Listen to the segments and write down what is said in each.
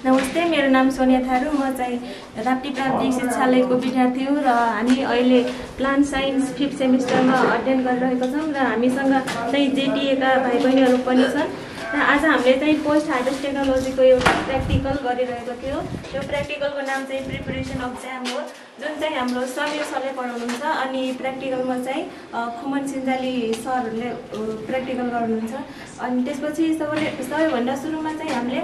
नमस्ते, मेरो नाम सोनिया थारू। म चाहिँ राप्ती प्राविधिक शिक्षालयको विद्यार्थी हुँ र हामी अहिले प्लान्ट साइन्स 5th सेमिस्टरमा अध्ययन गरिरहेका छौँ र हामीसँग चाहिँ जेटिएका भाइ बहिनीहरू पनि छन्। र आज हामीले चाहिँ पोस्ट हार्भेस्ट टेक्नोलोजीको एउटा प्र्याक्टिकल गरिरहेको थियो। त्यो प्र्याक्टिकलको नाम चाहिँ प्रिपरेसन अफ ज्याम हो, जुन चाहिँ हाम्रो समीर सरले पढाउनुहुन्छ। अनि प्र्याक्टिकलमा चाहिँ खुमन सिन्जाली सरहरूले प्र्याक्टिकल गर्नुहुन्छ। अनि त्यसपछि सबैभन्दा सुरुमा चाहिँ हामीले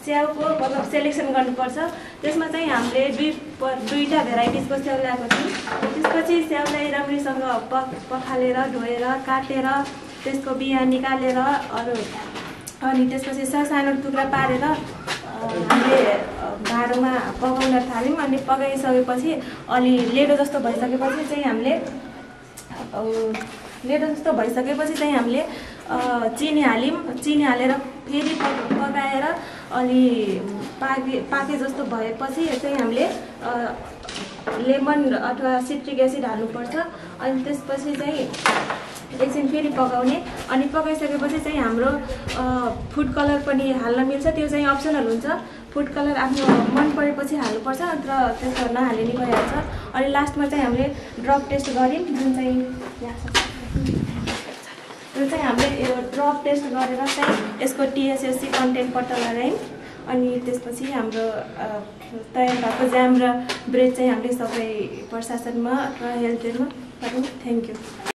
स्याउको मतलब सेलेक्सन गर्नुपर्छ। त्यसमा चाहिँ हामीले दुईटा भेराइटिजको स्याउ ल्याएको थियौँ। त्यसपछि स्याउलाई राम्रैसँग पखालेर धोएर काटेर त्यसको बिहा निकालेर अनि त्यसपछि सानो टुक्रा पारेर हामीले भाँडोमा पकाउन थाल्यौँ। अनि पकाइसकेपछि अलि लेडो जस्तो भइसकेपछि चाहिँ हामीले चिनी हाल्यौँ। चिनी हालेर फेरि पकाएर अलि पाके जस्तो भएपछि चाहिँ हामीले लेमन अथवा सिट्रिक एसिड हाल्नुपर्छ। अनि त्यसपछि चाहिँ एकछिन फेरि पकाउने। अनि पकाइसकेपछि चाहिँ हाम्रो फुड कलर पनि हाल्न मिल्छ, त्यो चाहिँ अप्सनल हुन्छ। फुड कलर आफ्नो मन परेपछि हाल्नुपर्छ, अन्त त्यसो नहाले नि भइहाल्छ। अनि लास्टमा चाहिँ हामीले ड्रप टेस्ट गऱ्यौँ, जुन चाहिँ हामीले यो ड्रप टेस्ट गरेर चाहिँ यसको TSSC कन्टेन्ट पत्ता लगायौँ। अनि त्यसपछि हाम्रो तयार भएको ज्याम र ब्रेड चाहिँ हामीले सबै प्रशासनमा अथवा हेल्थ ट्रेनमा पठाउँ। Thank you.